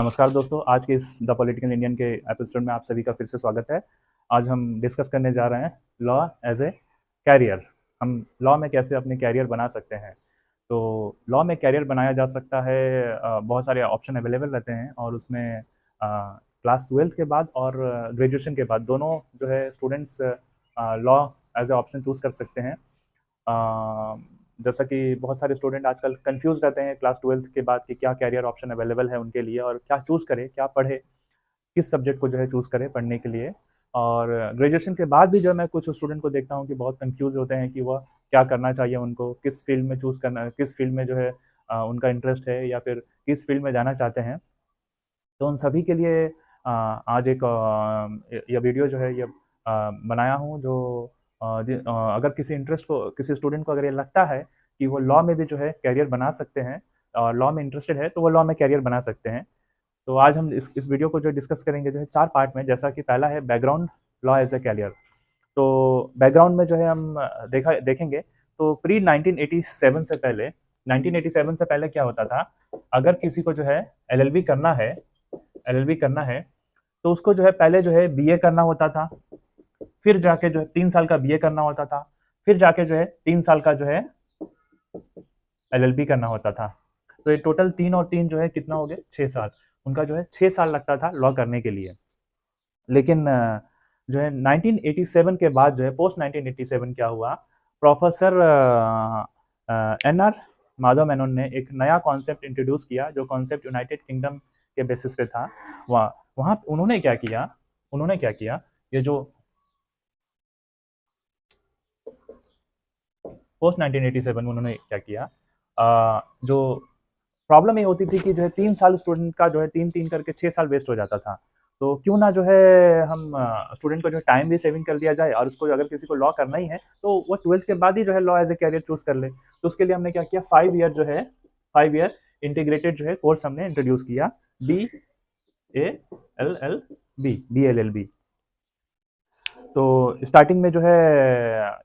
नमस्कार दोस्तों, आज के इस द पॉलिटिकल इंडियन के एपिसोड में आप सभी का फिर से स्वागत है। आज हम डिस्कस करने जा रहे हैं लॉ एज ए कैरियर। हम लॉ में कैसे अपने कैरियर बना सकते हैं। तो लॉ में कैरियर बनाया जा सकता है, बहुत सारे ऑप्शन अवेलेबल रहते हैं और उसमें क्लास 12th के बाद और ग्रेजुएशन के बाद दोनों जो है students law as a option choose कर सकते हैं। जैसा कि बहुत सारे स्टूडेंट आजकल कंफ्यूज रहते हैं क्लास 12th के बाद कि क्या कैरियर ऑप्शन अवेलेबल है उनके लिए और क्या चूज़ करें, क्या पढ़े, किस सब्जेक्ट को जो है चूज़ करें पढ़ने के लिए। और ग्रेजुएशन के बाद भी जो मैं कुछ स्टूडेंट को देखता हूँ कि बहुत कंफ्यूज होते हैं कि वह क्या करना चाहिए उनको, किस फील्ड में चूज़ करना है, किस फील्ड में जो है उनका इंटरेस्ट है या फिर किस फील्ड में जाना चाहते हैं। तो उन सभी के लिए आज एक यह वीडियो जो है ये बनाया हूँ जो अगर किसी इंटरेस्ट को किसी स्टूडेंट को अगर ये लगता है कि वो लॉ में भी जो है करियर बना सकते हैं और लॉ में इंटरेस्टेड है तो वो लॉ में करियर बना सकते हैं। तो आज हम इस वीडियो को जो डिस्कस करेंगे जो है 4 पार्ट में। जैसा कि पहला है background law as a career. तो बैकग्राउंड में जो है हम देखेंगे तो प्री 1987 से पहले 1987 से पहले क्या होता था। अगर किसी को जो है एलएलबी करना है एलएलबी करना है तो उसको जो है पहले जो है बीए करना होता था, फिर जाके जो है 3 साल का बीए करना होता था, फिर जाके जो है 3 साल का जो है एलएलबी करना होता था। तो ये टोटल 3 और 3 जो है कितना हो गया 6 साल। उनका जो है 6 साल लगता था लॉ करने के लिए। लेकिन जो है 1987 के बाद जो है पोस्ट 1987 क्या हुआ, professor N R Madhava Menon ने एक नया कॉन्सेप्ट इंट्रोड्यूस किया जो कॉन्सेप्ट यूनाइटेड किंगडम के बेसिस पे था। वहाँ वहाँ उन्होंने क्या किया, ये जो पोस्ट 1987 में उन्होंने क्या किया, जो प्रॉब्लम ये होती थी कि जो है 3 साल स्टूडेंट का जो है 3-3 करके 6 साल वेस्ट हो जाता था। तो क्यों ना जो है हम स्टूडेंट को जो है टाइम भी सेविंग कर दिया जाए और उसको अगर किसी को लॉ करना ही है तो वो 12th के बाद ही जो है law as a career choose कर ले। तो उसके लिए हमने क्या किया, 5 ईयर जो है 5 ईयर इंटीग्रेटेड जो है कोर्स हमने इंट्रोड्यूस किया, B A L L B L L B. तो स्टार्टिंग में जो है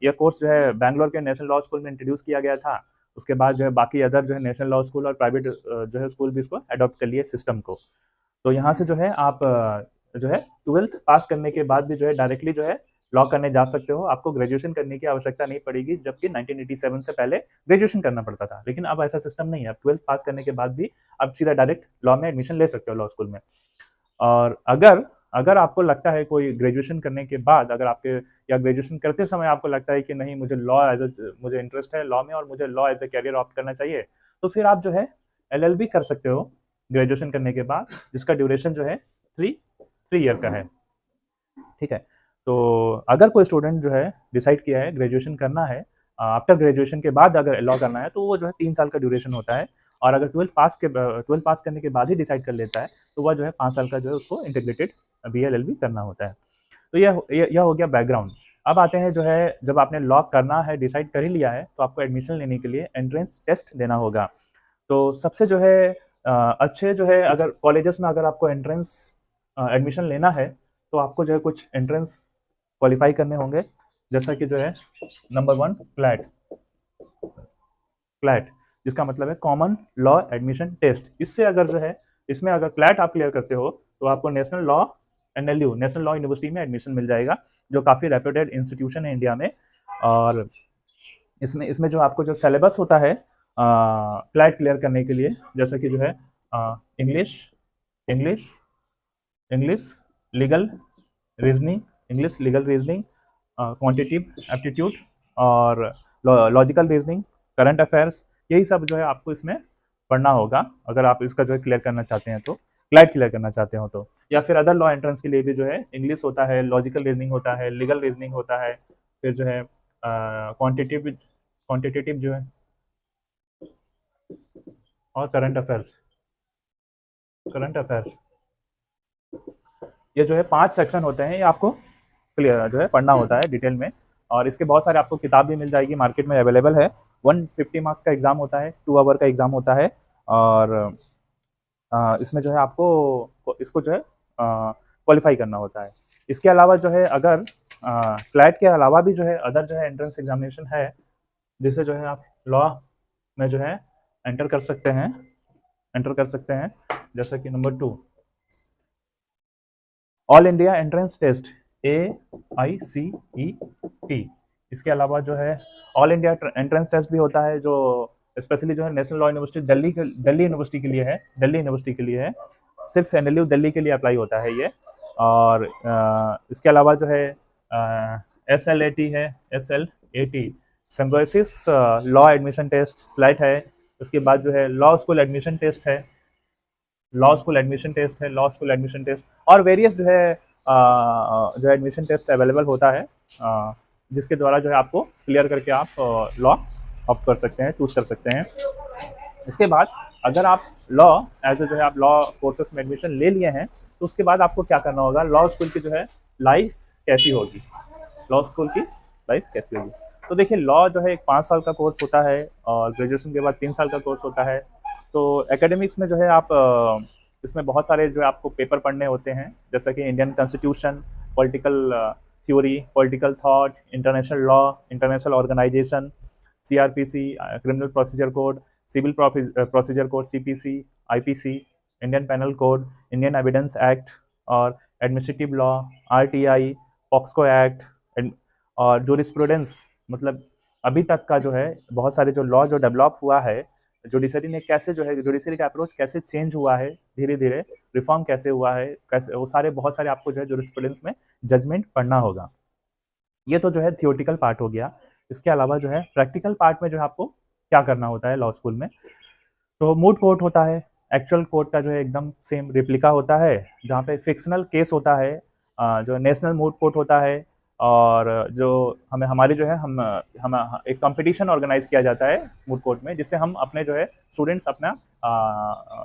यह कोर्स जो है बैंगलोर के नेशनल लॉ स्कूल में इंट्रोड्यूस किया गया था। उसके बाद जो है बाकी अदर जो है नेशनल लॉ स्कूल और प्राइवेट जो है स्कूल भी इसको अडॉप्ट कर लिए सिस्टम को। तो यहाँ से जो है आप जो है 12th पास करने के बाद भी जो है डायरेक्टली जो है लॉ करने जा सकते हो। आपको ग्रेजुएशन करने की आवश्यकता नहीं पड़ेगी, जबकि 1987 से पहले ग्रेजुएशन करना पड़ता था। लेकिन अब ऐसा सिस्टम नहीं है, अब 12th पास करने के बाद भी आप सीधा डायरेक्ट लॉ में एडमिशन ले सकते हो लॉ स्कूल में। और अगर अगर आपको लगता है कोई ग्रेजुएशन करने के बाद, अगर आपके या ग्रेजुएशन करते समय आपको लगता है कि नहीं मुझे लॉ एज ए मुझे इंटरेस्ट है लॉ में और मुझे law as a career opt करना चाहिए, तो फिर आप जो है एलएलबी कर सकते हो ग्रेजुएशन करने के बाद, जिसका ड्यूरेशन जो है 3 ईयर का है। ठीक है। तो अगर कोई स्टूडेंट जो है डिसाइड किया है ग्रेजुएशन करना है, आफ्टर ग्रेजुएशन के बाद अगर लॉ करना है तो वो जो है 3 साल का ड्यूरेशन होता है। और अगर 12th पास करने के बाद ही डिसाइड कर लेता है तो वह जो है 5 साल का जो है उसको इंटीग्रेटेड BLLB करना होता है। तो यह हो गया बैकग्राउंड। अब आते हैं जो है, जब आपने लॉ करना है डिसाइड कर ही लिया है तो आपको एडमिशन लेने के लिए एंट्रेंस टेस्ट देना होगा। तो सबसे जो है अच्छे जो है अगर कॉलेजेस में अगर आपको एंट्रेंस एडमिशन लेना है तो आपको जो है कुछ एंट्रेंस क्वालिफाई करने होंगे। जैसा कि जो है नंबर 1 क्लैट क्लैट जिसका मतलब है कॉमन लॉ एडमिशन टेस्ट। इससे अगर जो है इसमें अगर क्लैट आप क्लियर करते हो तो आपको national law NLU national law university में एडमिशन मिल जाएगा, जो काफ़ी रेप्यूटेड इंस्टीट्यूशन है इंडिया में। और इसमें जो आपको जो सिलेबस होता है क्लैट क्लियर करने के लिए, जैसा कि जो है English English English legal reasoning English legal reasoning, quantitative aptitude और लॉजिकल रीजनिंग, करंट अफेयर्स, यही सब जो है आपको इसमें पढ़ना होगा अगर आप इसका जो है क्लियर करना चाहते हैं तो, क्लैट क्लियर करना चाहते हो तो। या फिर अदर लॉ एंट्रेंस के लिए भी जो है इंग्लिश होता है, लॉजिकल रीजनिंग होता है, लीगल रीजनिंग होता है, फिर जो है क्वांटिटेटिव क्वांटिटेटिव जो है और करंट अफेयर्स, ये जो है 5 सेक्शन होते हैं, ये आपको क्लियर जो है पढ़ना होता है डिटेल में। और इसके बहुत सारे आपको किताब भी मिल जाएगी, मार्केट में अवेलेबल है। 150 मार्क्स का एग्जाम होता है, 2 आवर का एग्जाम होता है। और इसमें जो है आपको इसको जो है क्वालिफाई करना होता है। इसके अलावा जो है अगर क्लैट के अलावा भी जो है अदर जो है एंट्रेंस एग्जामिनेशन है, जिससे जो है आप लॉ में जो है एंटर कर सकते हैं जैसा कि number 2 all India entrance test, AICET। इसके अलावा जो है ऑल इंडिया एंट्रेंस टेस्ट भी होता है, जो स्पेशली जो है national law university Delhi university के लिए है, दिल्ली यूनिवर्सिटी के लिए है, सिर्फ एनएलयू दिल्ली के लिए अप्लाई होता है ये। और इसके अलावा जो है SLAT है, SLAT Symbiosis law admission test SLAT है। उसके बाद जो है लॉ स्कूल एडमिशन टेस्ट है, लॉ स्कूल एडमिशन टेस्ट और वेरियस जो एडमिशन टेस्ट अवेलेबल होता है, जिसके द्वारा जो है आपको क्लियर करके आप लॉ ऑप्ट कर सकते हैं, चूज कर सकते हैं। इसके बाद अगर आप लॉ एज ए जो है आप लॉ कोर्सेस में एडमिशन ले लिए हैं, तो उसके बाद आपको क्या करना होगा, लॉ स्कूल की जो है लाइफ कैसी होगी, लॉ स्कूल की लाइफ कैसी होगी। तो देखिए, लॉ जो है एक 5 साल का कोर्स होता है और ग्रेजुएशन के बाद 3 साल का कोर्स होता है। तो एकेडमिक्स में जो है आप इसमें बहुत सारे जो है आपको पेपर पढ़ने होते हैं, जैसा कि Indian constitution, political theory, political thought, international law, international organisation, CRPC, criminal procedure code, civil procedure code, CPC, IPC, Indian penal code, Indian evidence act और administrative law, RTI, POCSO act और jurisprudence, मतलब अभी तक का जो है बहुत सारे जो लॉ जो डेवलप हुआ है, जुडिशरी ने कैसे जो है जुडिशरी का अप्रोच कैसे चेंज हुआ है, धीरे धीरे रिफॉर्म कैसे हुआ है, कैसे वो सारे बहुत सारे आपको जो है जूरिस्प्रूडेंस में जजमेंट पढ़ना होगा। ये तो जो है थियोटिकल पार्ट हो गया। इसके अलावा जो है प्रैक्टिकल पार्ट में जो है आपको क्या करना होता है लॉ स्कूल में, तो मूट कोर्ट होता है, एक्चुअल कोर्ट का जो है एकदम सेम रेप्लिका होता है, जहाँ पे फिक्शनल केस होता है, जो नेशनल मूट कोर्ट होता है। और जो हमें हमारी जो है हम एक कंपटीशन ऑर्गेनाइज किया जाता है मूट कोर्ट में, जिससे हम अपने जो है स्टूडेंट्स अपना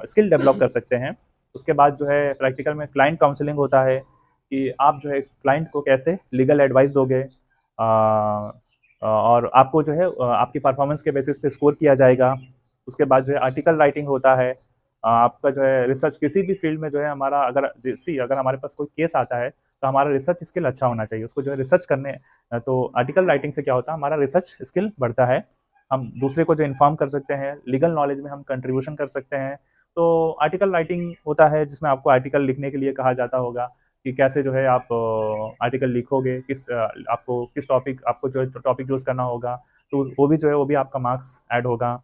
स्किल डेवलप कर सकते हैं। उसके बाद जो है प्रैक्टिकल में क्लाइंट काउंसलिंग होता है, कि आप जो है क्लाइंट को कैसे लीगल एडवाइस दोगे, और आपको जो है आपकी परफॉर्मेंस के बेसिस पे स्कोर किया जाएगा। उसके बाद जो है आर्टिकल राइटिंग होता है, आपका जो है रिसर्च किसी भी फील्ड में जो है हमारा अगर हमारे पास कोई केस आता है, तो हमारा रिसर्च स्किल अच्छा होना चाहिए, उसको जो है रिसर्च करने। तो आर्टिकल राइटिंग से क्या होता है, हमारा रिसर्च स्किल बढ़ता है, हम दूसरे को जो इन्फॉर्म कर सकते हैं, लीगल नॉलेज में हम कंट्रीब्यूशन कर सकते हैं। तो आर्टिकल राइटिंग होता है, जिसमें आपको आर्टिकल लिखने के लिए कहा जाता होगा कि कैसे जो है आप आर्टिकल लिखोगे, आपको किस टॉपिक आपको जो है टॉपिक चूज करना होगा, तो वो भी जो है वो भी आपका मार्क्स ऐड होगा।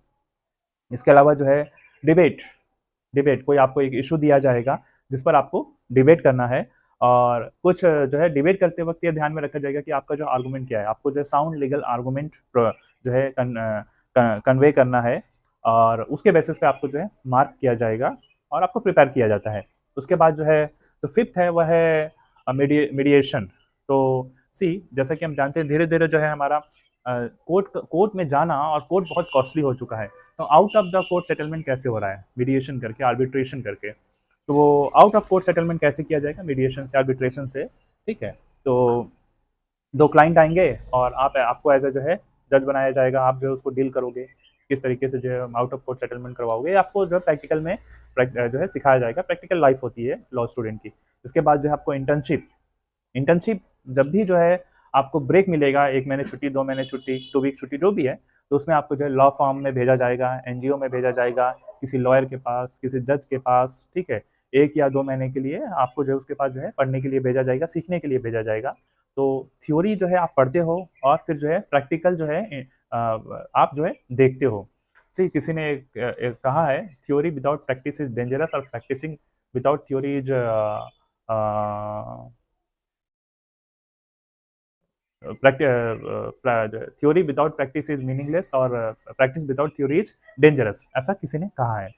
इसके अलावा जो है डिबेट डिबेट कोई आपको एक इशू दिया जाएगा जिस पर आपको डिबेट करना है, और कुछ जो है डिबेट करते वक्त ये ध्यान में रखा जाएगा कि आपका जो आर्गुमेंट क्या है, आपको जो है साउंड लीगल आर्गुमेंट जो है कन्वे करना है, और उसके बेसिस पे आपको जो है मार्क किया जाएगा और आपको प्रिपेयर किया जाता है। उसके बाद जो है जो फिफ्थ है वह है मीडिएशन। तो सी, जैसा कि हम जानते हैं, धीरे धीरे जो है हमारा कोर्ट में जाना और कोर्ट बहुत कॉस्टली हो चुका है। तो out of the court settlement कैसे हो रहा है, मीडिएशन करके, आर्बिट्रेशन करके। तो वो आउट ऑफ कोर्ट सेटलमेंट कैसे किया जाएगा, मीडिएशन से, आर्बिट्रेशन से। ठीक है, तो दो क्लाइंट आएंगे और आपको एज ए जो है जज बनाया जाएगा, आप जो है उसको डील करोगे, किस तरीके से जो है आउट ऑफ कोर्ट सेटलमेंट करवाओगे, आपको जो है प्रैक्टिकल में जो है सिखाया जाएगा। प्रैक्टिकल लाइफ होती है लॉ स्टूडेंट की। इसके बाद जो है आपको इंटर्नशिप जब भी जो है आपको ब्रेक मिलेगा, 1 महीने छुट्टी, 2 महीने छुट्टी, 2 वीक छुट्टी, जो भी है, तो उसमें आपको जो है लॉ फॉर्म में भेजा जाएगा, NGO में भेजा जाएगा, किसी लॉयर के पास, किसी जज के पास। ठीक है, 1 या 2 महीने के लिए आपको जो है उसके पास जो है पढ़ने के लिए भेजा जाएगा, सीखने के लिए भेजा जाएगा। तो थ्योरी जो है आप पढ़ते हो और फिर जो है प्रैक्टिकल जो है आप जो है देखते हो। सी, किसी ने एक कहा है, theory without practice is dangerous और practising without theory is theory without practice is meaningless और practice without theory is dangerous, ऐसा किसी ने कहा है।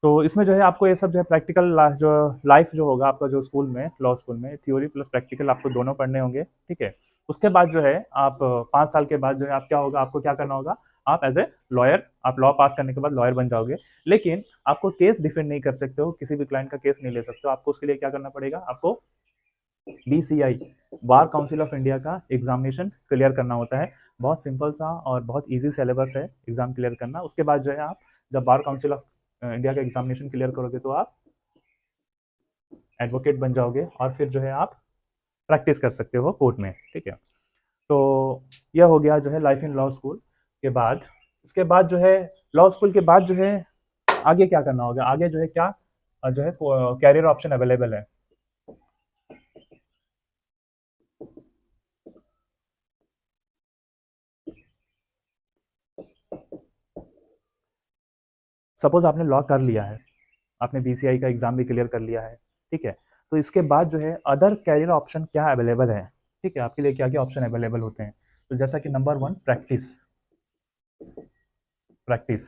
तो इसमें जो है आपको ये सब जो है प्रैक्टिकल जो लाइफ जो होगा आपका, जो स्कूल में, लॉ स्कूल में थ्योरी प्लस प्रैक्टिकल आपको दोनों पढ़ने होंगे। ठीक है, उसके बाद जो है आप 5 साल के बाद जो है आप क्या होगा, आपको क्या करना होगा, आप एज ए लॉयर, आप लॉ पास करने के बाद लॉयर बन जाओगे। लेकिन आपको केस डिफेंड नहीं कर सकते हो, किसी भी क्लाइंट का केस नहीं ले सकते हो, आपको उसके लिए क्या करना पड़ेगा, आपको BCI, bar council of India का एग्जामिनेशन क्लियर करना होता है। बहुत सिंपल सा और बहुत इजी सिलेबस है एग्जाम क्लियर करना। उसके बाद जो है आप जब बार काउंसिल ऑफ इंडिया का एग्जामिनेशन क्लियर करोगे, तो आप एडवोकेट बन जाओगे और फिर जो है आप प्रैक्टिस कर सकते हो कोर्ट में। ठीक है, तो यह हो गया जो है लाइफ इन लॉ स्कूल के बाद। उसके बाद जो है लॉ स्कूल के बाद जो है आगे क्या करना होगा, आगे जो है क्या जो है कैरियर ऑप्शन अवेलेबल है। सपोज आपने लॉ कर लिया है, आपने बीसीआई का एग्जाम भी क्लियर कर लिया है, ठीक है। तो इसके बाद जो है अदर कैरियर ऑप्शन क्या अवेलेबल है, ठीक है, आपके लिए क्या क्या ऑप्शन अवेलेबल होते हैं। तो जैसा कि नंबर वन, प्रैक्टिस। प्रैक्टिस,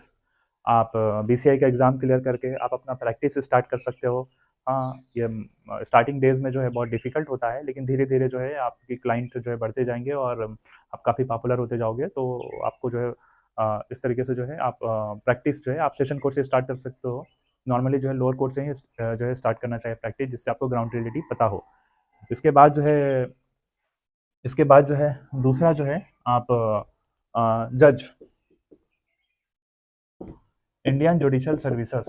आप बीसीआई का एग्ज़ाम क्लियर करके आप अपना प्रैक्टिस स्टार्ट कर सकते हो। हाँ, ये स्टार्टिंग डेज में जो है बहुत डिफिकल्ट होता है, लेकिन धीरे धीरे जो है आपकी क्लाइंट जो है बढ़ते जाएंगे और आप काफ़ी पॉपुलर होते जाओगे, तो आपको जो है इस तरीके से जो है आप प्रैक्टिस जो है आप सेशन कोर्स से स्टार्ट कर सकते हो। नॉर्मली जो है लोअर कोर्स से ही जो है स्टार्ट करना चाहिए प्रैक्टिस, जिससे आपको ग्राउंड रियलिटी पता हो। इसके बाद जो है इसके बाद जो है दूसरा जो है आप जज, इंडियन जुडिशल सर्विसेज।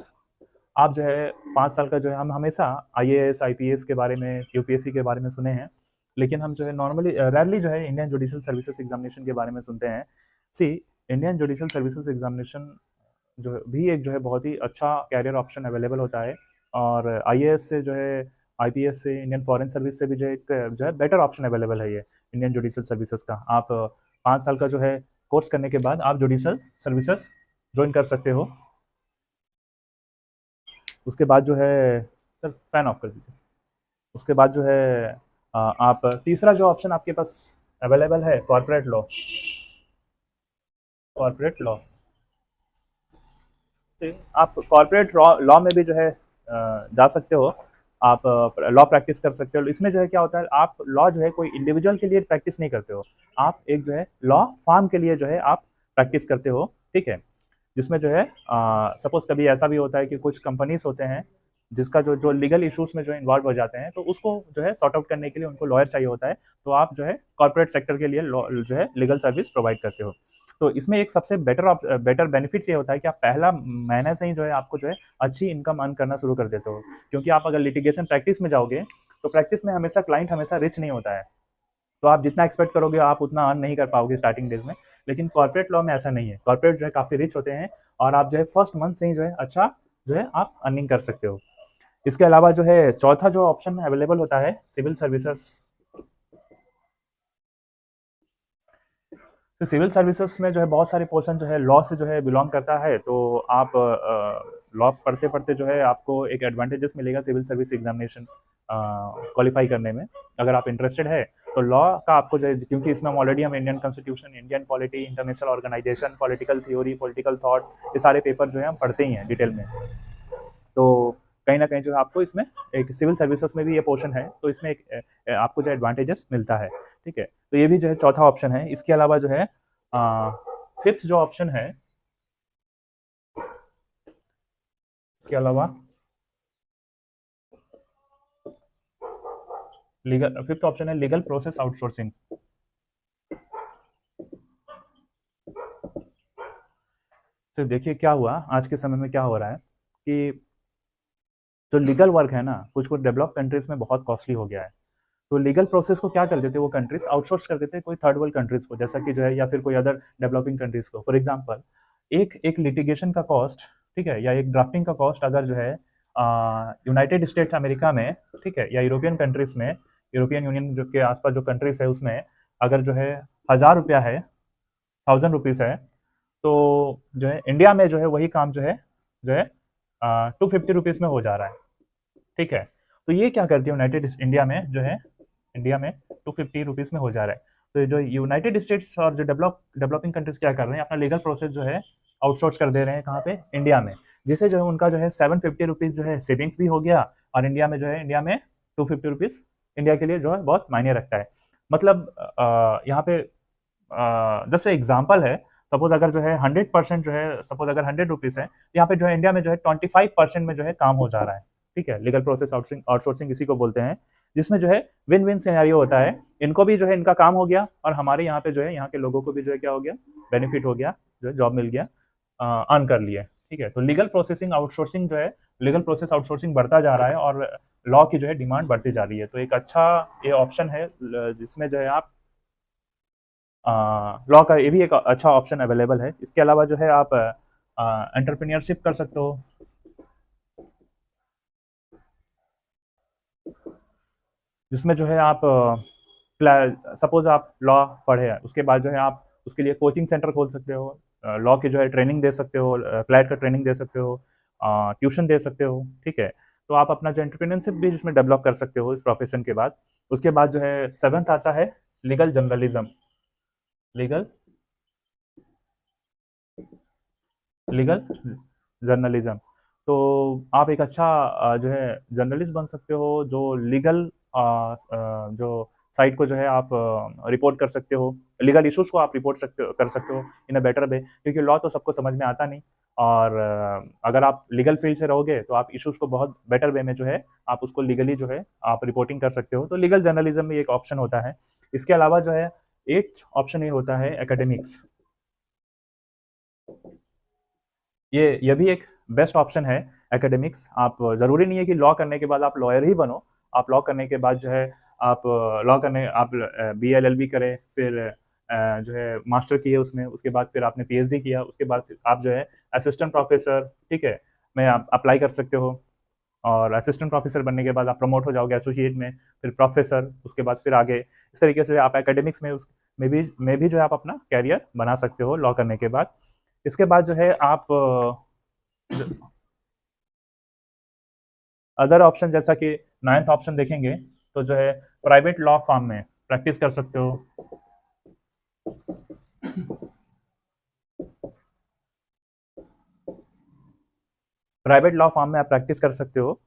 आप जो है 5 साल का जो है, हम हमेशा आईएएस आईपीएस के बारे में, यूपीएससी के बारे में सुने हैं, लेकिन हम जो है नॉर्मली रैरली जो है इंडियन जुडिशल सर्विसेज एग्जामिनेशन के बारे में सुनते हैं। सी, इंडियन जुडिशल सर्विसेज एग्जामिनेशन जो भी एक जो है बहुत ही अच्छा कैरियर ऑप्शन अवेलेबल होता है, और आईएएस से जो है, आईपीएस से, इंडियन फॉरेन सर्विस से भी जो एक जो है बेटर ऑप्शन अवेलेबल है ये इंडियन जुडिशल सर्विसेज का। आप 5 साल का जो है कोर्स करने के बाद आप जुडिशल सर्विसेज ज्वाइन कर सकते हो। उसके बाद जो है, सर फैन ऑफ कर दीजिए। उसके बाद जो है आप तीसरा जो ऑप्शन आपके पास अवेलेबल है, कॉर्पोरेट लॉ। कॉर्पोरेट लॉ से आप कॉर्पोरेट लॉ में भी जो है जा सकते हो। आप लॉ प्रैक्टिस कर सकते हो। इसमें जो है क्या होता है, आप लॉ जो है कोई इंडिविजुअल के लिए प्रैक्टिस नहीं करते हो, आप एक जो है लॉ फार्म के लिए जो है आप प्रैक्टिस करते हो, ठीक है। जिसमें जो है सपोज कभी ऐसा भी होता है कि कुछ कंपनीज होते हैं जिसका जो जो लीगल इश्यूज में जो इन्वॉल्व हो जाते हैं, तो उसको जो है सॉर्ट आउट करने के लिए उनको लॉयर चाहिए होता है, तो आप जो है कॉर्पोरेट सेक्टर के लिए जो है लीगल सर्विस प्रोवाइड करते हो। तो इसमें एक सबसे बेटर बेनिफिट ये होता है कि आप पहला महीने से ही जो है आपको जो है अच्छी इनकम अर्न करना शुरू कर देते हो। क्योंकि आप अगर लिटिगेशन प्रैक्टिस में जाओगे, तो प्रैक्टिस में हमेशा क्लाइंट हमेशा रिच नहीं होता है, तो आप जितना एक्सपेक्ट करोगे आप उतना अर्न नहीं कर पाओगे स्टार्टिंग डेज में। लेकिन कॉर्पोरेट लॉ में ऐसा नहीं है, कॉर्पोरेट जो है काफ़ी रिच होते हैं, और आप जो है फर्स्ट मंथ से ही जो है अच्छा जो है आप अर्निंग कर सकते हो। इसके अलावा जो है चौथा जो ऑप्शन अवेलेबल होता है, सिविल सर्विसेज। तो सिविल सर्विसेज में जो है बहुत सारे पोर्शन जो है लॉ से जो है बिलोंग करता है, तो आप लॉ पढ़ते पढ़ते जो है आपको एक एडवांटेजेस मिलेगा सिविल सर्विस एग्जामिनेशन क्वालिफाई करने में। अगर आप इंटरेस्टेड है तो लॉ का आपको जो है, क्योंकि इसमें हम ऑलरेडी हम Indian constitution, Indian polity, international organisation, political theory, political thought, ये सारे पेपर जो है हम पढ़ते ही हैं डिटेल में। तो कहीं ना कहीं जो है आपको इसमें एक सिविल सर्विसेज में भी ये पोर्शन है, तो इसमें एक आपको जो एडवांटेजेस मिलता है, ठीक है। तो ये भी जो है चौथा ऑप्शन है। इसके अलावा जो है फिफ्थ जो ऑप्शन है, इसके अलावा लीगल, फिफ्थ ऑप्शन है लीगल प्रोसेस आउटसोर्सिंग। तो देखिए क्या हुआ, आज के समय में क्या हो रहा है कि जो लीगल वर्क है ना, कुछ कुछ डेवलप कंट्रीज में बहुत कॉस्टली हो गया है। तो लीगल प्रोसेस को क्या कर देते हैं वो कंट्रीज, आउटसोर्स कर देते हैं कोई थर्ड वर्ल्ड कंट्रीज को, जैसा कि जो है, या फिर कोई अदर डेवलपिंग कंट्रीज को। फॉर एग्जांपल, एक एक लिटिगेशन का कॉस्ट, ठीक है, या एक ड्राफ्टिंग का कॉस्ट अगर जो है यूनाइटेड स्टेट्स अमेरिका में, ठीक है, या यूरोपियन कंट्रीज में, यूरोपियन यूनियन जो के आसपास जो कंट्रीज है उसमें अगर जो है 1,000 रुपया है, 1,000 रुपीज़ है, तो जो है इंडिया में जो है वही काम जो है 250 रुपीज़ में हो जा रहा है, ठीक है। तो ये क्या करती है यूनाइटेड इंडिया में जो है, इंडिया में 250 रुपीज़ में हो जा रहा है। तो जो यूनाइटेड स्टेट्स और जो डेवलपिंग कंट्रीज क्या कर रहे हैं, अपना लीगल प्रोसेस जो है आउटसोर्स कर दे रहे हैं, कहाँ पे, इंडिया में। जिससे जो है उनका जो है 750 रुपीज़ जो है सेविंग्स भी हो गया, और इंडिया में जो है, इंडिया में 250 रुपीज़ इंडिया के लिए जो है बहुत मायने रखता है। मतलब यहाँ पे जैसे एग्जाम्पल है, सपोज अगर जो है 100% जो है, सपोज अगर 100 रुपीज़ है, यहाँ पे जो है इंडिया में जो है 25% में जो है काम हो जा रहा है, ठीक है। लीगल प्रोसेस आउटसोर्सिंग इसी को बोलते हैं, जिसमें जो है विन विन सिनेरियो होता है। इनको भी जो है इनका काम हो गया, और हमारे यहाँ पे जो है यहाँ के लोगों को भी जो है क्या हो गया, बेनिफिट हो गया, जो है जॉब मिल गया, अर्न कर लिए, ठीक है। तो लीगल प्रोसेसिंग आउटसोर्सिंग जो है, लीगल प्रोसेस आउटसोर्सिंग बढ़ता जा रहा है, और लॉ की जो है डिमांड बढ़ती जा रही है। तो एक अच्छा ये ऑप्शन है जिसमें जो है आप लॉ का ये भी एक अच्छा ऑप्शन अवेलेबल है। इसके अलावा जो है आप एंटरप्रेन्योरशिप कर सकते हो। जिसमें जो है आप सपोज आप लॉ पढ़े हैं, उसके बाद जो है आप उसके लिए कोचिंग सेंटर खोल सकते हो, लॉ की जो है ट्रेनिंग दे सकते हो, क्लैट का ट्रेनिंग दे सकते हो, ट्यूशन दे सकते हो, ठीक है। तो आप अपना जो एंटरप्रेन्योरशिप भी जिसमें डेवलप कर सकते हो इस प्रोफेशन के बाद। उसके बाद जो है सेवन्थ आता है legal journalism. Legal legal journalism. तो आप एक अच्छा जो है जर्नलिस्ट बन सकते हो, जो लीगल जो साइट को जो है आप रिपोर्ट कर सकते हो, लीगल इश्यूज को आप रिपोर्ट कर सकते हो इन अ बेटर वे, क्योंकि लॉ तो सबको समझ में आता नहीं। और अगर आप लीगल फील्ड से रहोगे तो आप इश्यूज को बहुत बेटर वे में जो है आप उसको लीगली जो है आप रिपोर्टिंग कर सकते हो। तो लीगल जर्नलिज्म में एक ऑप्शन होता है। इसके अलावा जो है एट ऑप्शन ये होता है एकेडमिक्स। ये भी एक बेस्ट ऑप्शन है एकेडमिक्स। आप ज़रूरी नहीं है कि लॉ करने के बाद आप लॉयर ही बनो। आप लॉ करने के बाद जो है आप लॉ करने आप बी एल एल बी करें, फिर जो है मास्टर किए उसमें, उसके बाद फिर आपने पीएचडी किया, उसके बाद आप जो है असिस्टेंट प्रोफेसर, ठीक है, में आप अप्लाई कर सकते हो। और असिस्टेंट प्रोफेसर बनने के बाद आप प्रमोट हो जाओगे एसोसिएट में, फिर प्रोफेसर, उसके बाद फिर आगे इस तरीके से आप एकेडमिक्स में उस में भी जो है आप अपना कैरियर बना सकते हो लॉ करने के बाद। इसके बाद जो है आप अदर ऑप्शन जैसा कि नाइन्थ ऑप्शन देखेंगे तो जो है प्राइवेट लॉ फर्म में प्रैक्टिस कर सकते हो। प्राइवेट लॉ फर्म में आप प्रैक्टिस कर सकते हो।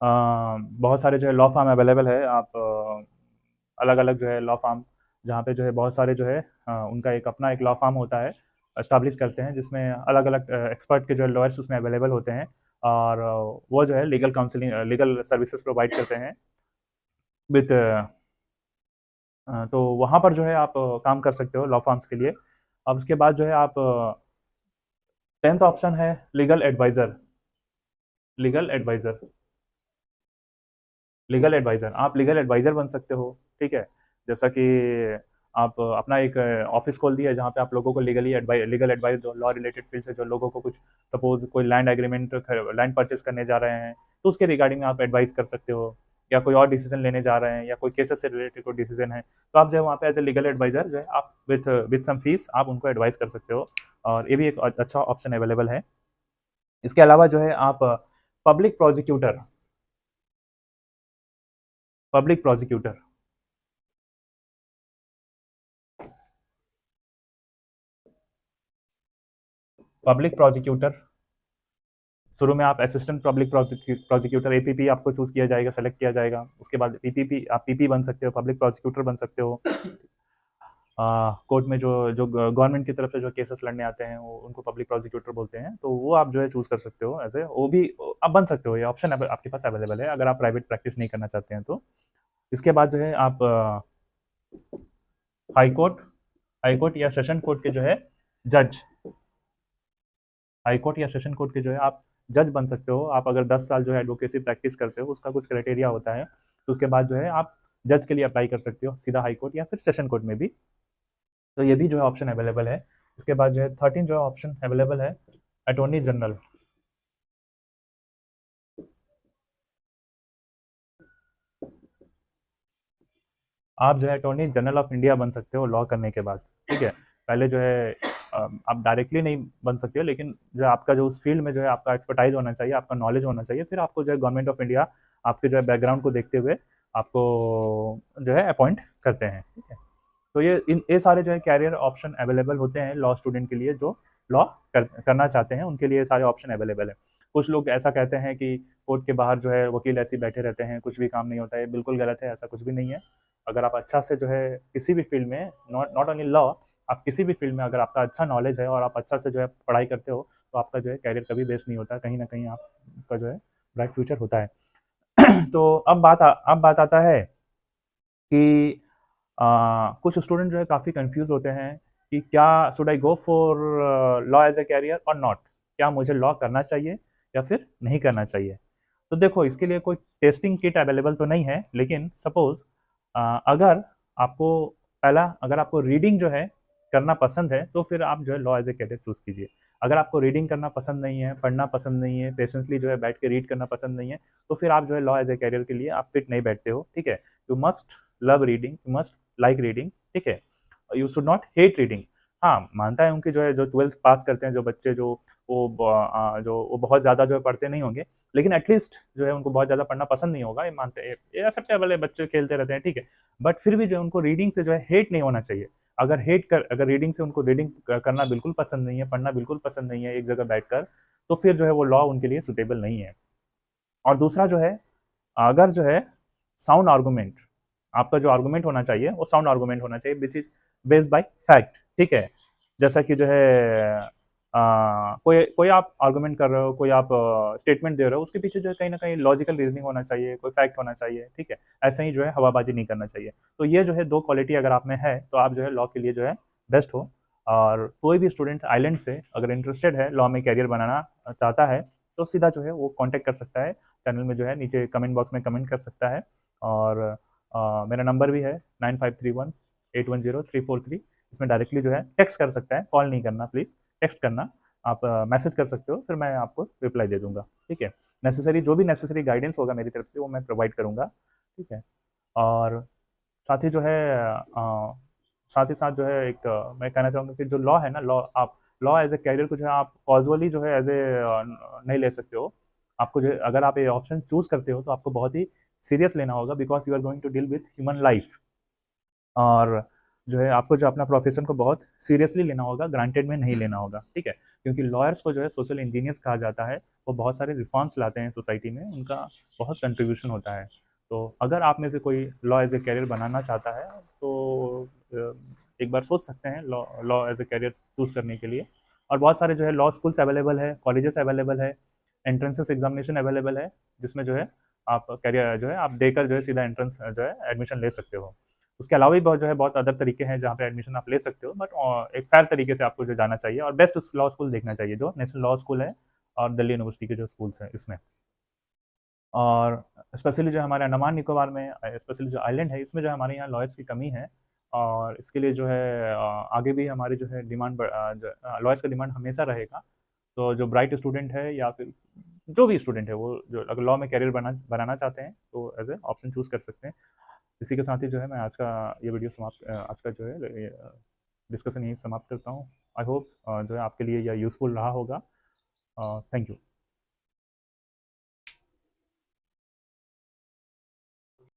बहुत सारे जो है लॉ फर्म अवेलेबल है। आप अलग अलग जो है लॉ फर्म, जहाँ पे जो है बहुत सारे जो है उनका एक अपना एक लॉ फर्म होता है, एस्टाब्लिश करते हैं, जिसमें अलग अलग एक्सपर्ट के जो है लॉयर्स उसमें अवेलेबल होते हैं। और वो जो है legal counselling legal services provide करते हैं विथ तो वहाँ पर जो है आप काम कर सकते हो लॉ फर्म्स के लिए। अब उसके बाद जो है आप टेंथ ऑप्शन है legal adviser. Legal adviser legal adviser आप लीगल एडवाइज़र बन सकते हो, ठीक है। जैसा कि आप अपना एक ऑफिस खोल दिया है जहाँ पे आप लोगों को लीगल एडवाइस जो लॉ रिलेटेड फील्ड से जो लोगों को कुछ सपोज कोई लैंड एग्रीमेंट लैंड परचेज करने जा रहे हैं, तो उसके रिगार्डिंग आप एडवाइस कर सकते हो। या कोई और डिसीजन लेने जा रहे हैं, या कोई केसेस से रिलेटेड कोई डिसीजन है, तो आप जो है वहाँ पे एज ए लीगल एडवाइज़र जो है आप विथ सम फीस आप उनको एडवाइस कर सकते हो। और ये भी एक अच्छा ऑप्शन अवेलेबल है। इसके अलावा जो है आप public prosecutor public prosecutor public prosecutor शुरू में आप असिस्टेंट पब्लिक प्रोसिक्यूटर एपीपी आपको चूज किया जाएगा, सेलेक्ट किया जाएगा। उसके बाद पीपीपी आप पीपी बन सकते हो, पब्लिक प्रोसिक्यूटर बन सकते हो। कोर्ट में जो जो गवर्नमेंट की तरफ से जो केसेस लड़ने आते हैं वो उनको पब्लिक प्रोसिक्यूटर बोलते हैं। तो वो आप जो है चूज कर सकते हो एज ए, वो भी आप बन सकते हो। ये ऑप्शन आपके पास अवेलेबल है अगर आप प्राइवेट प्रैक्टिस नहीं करना चाहते हैं तो। इसके बाद जो है आप हाई कोर्ट हाई कोर्ट या सेशन कोर्ट के जो है जज हाई कोर्ट या सेशन कोर्ट के जो है आप जज बन सकते हो। आप अगर 10 साल जो है एडवोकेसी प्रैक्टिस करते हो, उसका कुछ क्राइटेरिया होता है, तो उसके बाद जो है आप जज के लिए अप्लाई कर सकते हो, सीधा हाई कोर्ट या फिर सेशन कोर्ट में भी। तो ये भी जो है ऑप्शन अवेलेबल है। उसके बाद जो है 13 जो है ऑप्शन अवेलेबल है अटॉर्नी जनरल। आप जो है अटॉर्नी जनरल ऑफ इंडिया बन सकते हो लॉ करने के बाद, ठीक है। पहले जो है आप डायरेक्टली नहीं बन सकते हो, लेकिन जो आपका जो उस फील्ड में जो है आपका एक्सपर्टाइज होना चाहिए, आपका नॉलेज होना चाहिए, फिर आपको जो है गवर्नमेंट ऑफ इंडिया आपके जो है बैकग्राउंड को देखते हुए आपको जो है अपॉइंट करते हैं, ठीक है। तो ये सारे जो है कैरियर ऑप्शन अवेलेबल होते हैं लॉ स्टूडेंट के लिए, जो लॉ करना चाहते हैं उनके लिए सारे ऑप्शन अवेलेबल है। कुछ लोग ऐसा कहते हैं कि कोर्ट के बाहर जो है वकील ऐसे ही बैठे रहते हैं, कुछ भी काम नहीं होता है। बिल्कुल गलत है, ऐसा कुछ भी नहीं है। अगर आप अच्छा से जो है किसी भी फील्ड में, नॉट नॉट ओनली लॉ, आप किसी भी फील्ड में अगर आपका अच्छा नॉलेज है और आप अच्छा से जो है पढ़ाई करते हो, तो आपका जो है कैरियर कभी वेस्ट नहीं होता। कहीं ना कहीं आपका जो है ब्राइट फ्यूचर होता है। तो अब बात आता है कि कुछ स्टूडेंट जो है काफ़ी कंफ्यूज होते हैं कि क्या should I go for law as a career और नॉट, क्या मुझे लॉ करना चाहिए या फिर नहीं करना चाहिए। तो देखो, इसके लिए कोई टेस्टिंग किट अवेलेबल तो नहीं है, लेकिन सपोज अगर अगर आपको रीडिंग जो है करना पसंद है, तो फिर आप जो है law as a career choose कीजिए। अगर आपको रीडिंग करना पसंद नहीं है, पढ़ना पसंद नहीं है, पेशेंटली जो है बैठ के रीड करना पसंद नहीं है, तो फिर आप जो है लॉ एज ए कैरियर के लिए आप फिट नहीं बैठते हो, ठीक है। You must love reading, you must like reading, ठीक है। You should not hate reading. हाँ, मानता है उनकी जो है जो 12th पास करते हैं जो बच्चे, जो वो बहुत ज़्यादा जो है पढ़ते नहीं होंगे, लेकिन एटलीस्ट जो है उनको बहुत ज़्यादा पढ़ना पसंद नहीं होगा, ये मानते हैं, ये एक्सेप्टेबल है, बच्चे खेलते रहते हैं, ठीक है। बट फिर भी जो है उनको रीडिंग से जो है हेट नहीं होना चाहिए। अगर रीडिंग से उनको रीडिंग करना बिल्कुल पसंद नहीं है, पढ़ना बिल्कुल पसंद नहीं है एक जगह बैठकर, तो फिर जो है वो लॉ उनके लिए सुटेबल नहीं है। और दूसरा जो है, अगर जो है साउंड आर्गुमेंट, आपका जो आर्गुमेंट होना चाहिए वो साउंड आर्गुमेंट होना चाहिए which is based bye fact, ठीक है। जैसा कि जो है कोई कोई आप आर्गुमेंट कर रहे हो, कोई आप स्टेटमेंट दे रहे हो, उसके पीछे जो है कहीं ना कहीं लॉजिकल रीजनिंग होना चाहिए, कोई फैक्ट होना चाहिए, ठीक है। ऐसे ही जो है हवाबाजी नहीं करना चाहिए। तो ये जो है दो क्वालिटी अगर आप में है तो आप जो है लॉ के लिए जो है बेस्ट हो। और कोई भी स्टूडेंट आइलैंड से अगर इंटरेस्टेड है, लॉ में कैरियर बनाना चाहता है, तो सीधा जो है वो कांटेक्ट कर सकता है। चैनल में जो है नीचे कमेंट बॉक्स में कमेंट कर सकता है। और मेरा नंबर भी है 9531 810 343। इसमें डायरेक्टली जो है टेक्स्ट कर सकता है, कॉल नहीं करना प्लीज़, टेक्स्ट करना। आप मैसेज कर सकते हो, फिर मैं आपको रिप्लाई दे दूंगा, ठीक है। नेसेसरी जो भी नेसेसरी गाइडेंस होगा मेरी तरफ से वो मैं प्रोवाइड करूंगा, ठीक है। और साथ ही जो है साथ ही साथ जो है एक मैं कहना चाहूँगा कि जो लॉ है ना, लॉ एज ए कैरियर को जो है आप कॉजुअली जो है एज ए नहीं ले सकते हो। आपको जो है, अगर आप ये ऑप्शन चूज करते हो तो आपको बहुत ही सीरियस लेना होगा, because you are going to deal with human life. और जो है आपको जो अपना प्रोफेशन को बहुत सीरियसली लेना होगा, ग्रांटेड में नहीं लेना होगा, ठीक है। क्योंकि लॉयर्स को जो है सोशल इंजीनियर्स कहा जाता है, वो बहुत सारे रिफॉर्म्स लाते हैं सोसाइटी में, उनका बहुत कंट्रीब्यूशन होता है। तो अगर आप में से कोई लॉ एज ए कैरियर बनाना चाहता है तो एक बार सोच सकते हैं law law as a career choose करने के लिए। और बहुत सारे जो है लॉ स्कूल्स अवेलेबल है, कॉलेजेस अवेलेबल है, एंट्रेंसेस एग्जामिनेशन अवेलेबल है, जिसमें जो है आप कैरियर जो है आप देकर जो है सीधा एंट्रेंस जो है एडमिशन ले सकते हो। उसके अलावा भी बहुत जो है बहुत अदर तरीके हैं जहाँ पे एडमिशन आप ले सकते हो, बट एक फेयर तरीके से आपको जो जाना चाहिए और बेस्ट लॉ स्कूल देखना चाहिए जो नेशनल लॉ स्कूल है और दिल्ली यूनिवर्सिटी के जो स्कूल्स हैं इसमें। और स्पेशली जो हमारे अंडमान निकोबार में, स्पेशली जो आइलैंड है, इसमें जो हमारे यहाँ लॉयर्स की कमी है। और इसके लिए जो है आगे भी हमारी जो है डिमांड, लॉयर्स का डिमांड हमेशा रहेगा। तो जो ब्राइट स्टूडेंट है या फिर जो भी स्टूडेंट है, वो जो अगर लॉ में कैरियर बनाना चाहते हैं तो एज ए ऑप्शन चूज़ कर सकते हैं। इसी के साथ ही जो है मैं आज का ये वीडियो आज का जो है डिस्कशन यही समाप्त करता हूँ। आई होप जो है आपके लिए यह यूज़फुल रहा होगा। Thank you.